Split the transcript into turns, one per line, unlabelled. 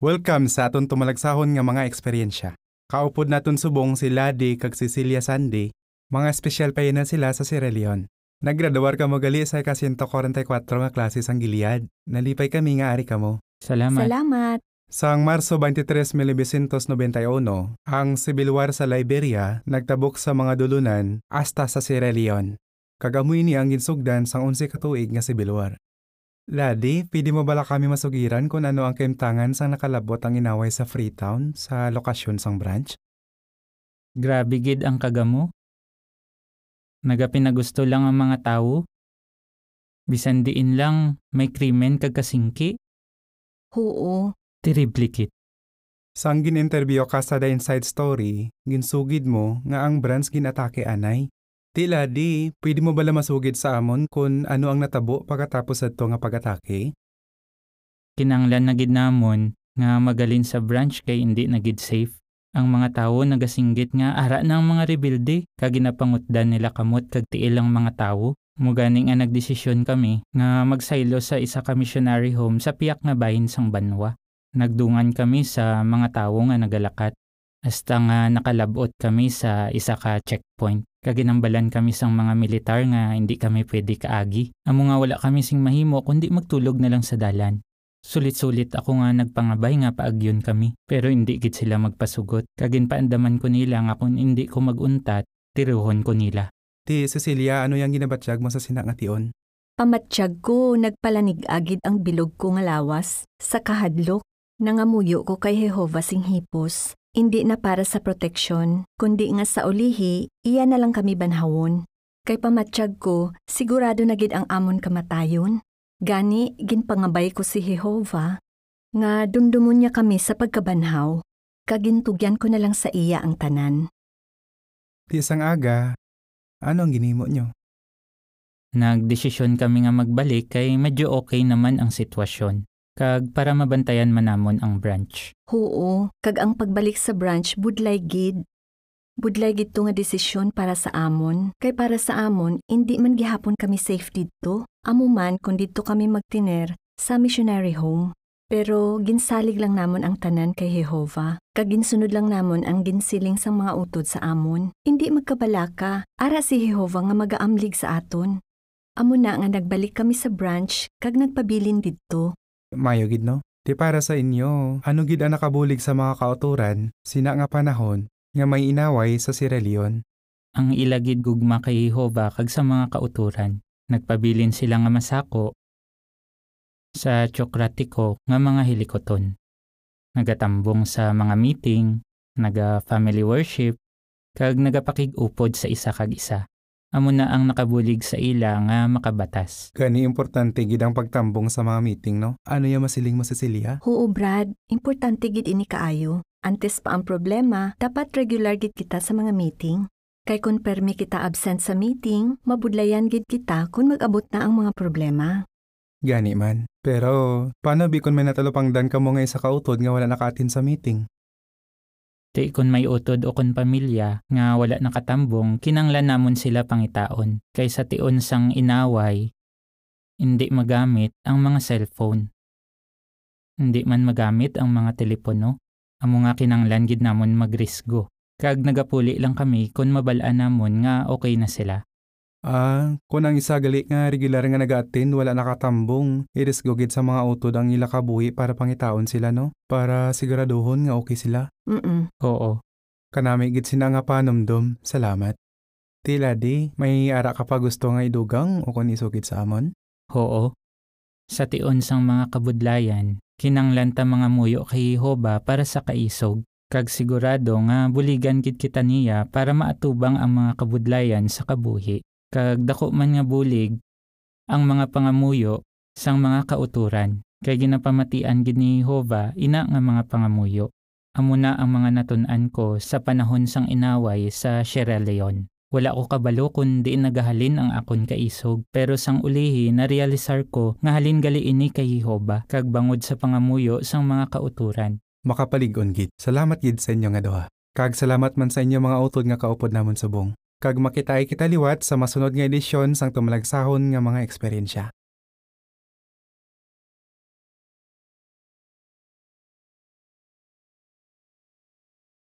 Welcome sa aton tumalagsahon nga mga eksperyensya. Kaupod naton subong si Ladi kag Cecilia Sandy, mga espesyal pa na sila sa Sierra Leone. Naggraduar ka mo gali sa ka-144 nga klase sang Gilead. Nalipay kami nga ari kamo.
Salamat.
Salamat.
Sang Marso 23, 1991, ang Civil War sa Liberia nagtabok sa mga dulunan hasta sa Sierra Leone. Kagamoy ni ang ginsugdan sang 11 ka tuig nga Civil War. Ladi, pwede mo bala kami masugiran kung ano ang kaimtangan sang nakalabot ang inaway sa Freetown sa lokasyon sang branch?
Grabe gid ang kagamo. Nagapinagusto lang ang mga tao. Bisan diin lang may krimen kag kasingki.
Oo.
Terrible.
Sang gin-interview ka sa The Inside Story, ginsugid mo nga ang branch ginatake anay. Tila di, pwede mo bala masugid sa amon kung ano ang natabo pagkatapos adto nga pag-atake?
Kinanglan na gid namon nga magalin sa branch kay hindi na gid safe. Ang mga tawo nagasinggit nga ara ng mga rebelde kag ginapangutdan nila kamot kag tiil ang mga tawo. Mugani nga nagdesisyon kami nga magsaylo sa isa ka missionary home sa piyak nga bahin sang Banwa. Nagdungan kami sa mga tawo nga nagalakat. Hasta nga nakalabot kami sa isa ka checkpoint. Kaginambalan kami sang mga militar nga hindi kami pwede kaagi. Amo nga wala kami sing mahimo kundi magtulog na lang sa dalan. Sulit-sulit ako nga nagpangabay nga paagyon kami. Pero hindi gid sila magpasugot. Kaginpaandaman ko nila nga kung hindi ko maguntat, tiruhon ko nila.
Ti Cecilia, ano yang ginabatsyag mo sa sina nga tion?
Pamatsyag ko, nagpalanig-agid ang bilog ko nga lawas. Sa kahadlok, nangamuyo ko kay Jehovah sing hipos. Hindi na para sa proteksyon, kundi nga sa ulihi, iya na lang kami banhawon. Kay pamatsyag ko, sigurado na gid ang amon kamatayon. Gani, ginpangabay ko si Jehovah, nga dumdumon niya kami sa pagkabanhaw. Kagintugyan ko na lang sa iya ang tanan.
Ti isang aga, ano ang ginimo nyo?
Nagdesisyon kami nga magbalik kay medyo okay naman ang sitwasyon. Kag para mabantayan man namon ang branch.
Oo, kag ang pagbalik sa branch budlay gid. Budlay gid to nga desisyon para sa amon. Kay para sa amon, hindi man gihapon kami safe didto. Amo man kung didto kami magtiner sa missionary home. Pero ginsalig lang namon ang tanan kay Jehovah. Kag ginsunod lang namon ang ginsiling sang mga utod sa amon. Hindi magkabalaka, ara si Jehovah nga magaamlig sa aton. Amo na nga nagbalik kami sa branch kag nagpabilin didto.
Mayo gid no? Ti para sa inyo, ano gid ang nakabulig sa mga kauturan, sina nga panahon, nga may inaway sa Sierra Leone?
Ang ilagid gugma kay Jehovah kag sa mga kauturan. Nagpabilin sila nga masako sa tsokratiko nga mga hilikoton. Nagatambong sa mga meeting, naga-family worship, kag nagapakig-upod sa isa kag isa. Amo na ang nakabulig sa ila nga makabatas.
Gani importante gid ang pagtambong sa mga meeting, no? Ano yung masiling mo, Cecilia?
Oo, Brad. Importante gid ini kaayo. Antes pa ang problema, dapat regular gid kita sa mga meeting. Kay kung permi kita absent sa meeting, mabudlayan gid kita kung mag-abot na ang mga problema.
Gani man. Pero, paano bi kung may natalupangdan ka mo nga isa kautod nga wala nakaatin sa meeting?
Di kung may utod o kung pamilya nga wala nakatambong, kinanglan namon sila pangitaon. Kaysa tion sang inaway, hindi magamit ang mga cellphone. Hindi man magamit ang mga telepono. Amo nga kinanglan gid namon magrisgo. Kag nagapuli lang kami kung mabalaan namon nga okay na sila.
Kung ang isa gali nga regular nga nag-attend wala nakatambong, irisgo gid sa mga utod ang ila kabuhi para pangitaon sila, no? Para siguraduhon nga okay sila.
Oo.
Kanami gid sina nga panomdom. Salamat. Tila di, may ara ka pa gusto nga idugang o kung isugid sa amon?
Oo. Sa tion sang mga kabudlayan, kinanglan ta mga muyo kay Jehovah para sa kaisog. Kag sigurado nga buligan gid kita niya para maatubang ang mga kabudlayan sa kabuhi. Kag dako man nga bulig ang mga pangamuyo sang mga kauturan. Kay ginapamatian gid ni Jehovah ina nga mga pangamuyo. Amo na ang mga natun-an ko sa panahon sang inaway sa Sierra Leone. Wala ko kabalo kung di nagahalin ang akon kaisog. Pero sang ulihi narealisar ko nga halin gali ini kay Jehovah kag bangod sa pangamuyo sang mga kauturan.
Makapalig-on gid. Salamat gid sa inyo nga duha. Kag salamat man sa inyo mga utod nga kaupod namon subong. Kag makitaay kita liwat sa masunod nga edisyon sang tumalagsahon nga mga eksperyensya.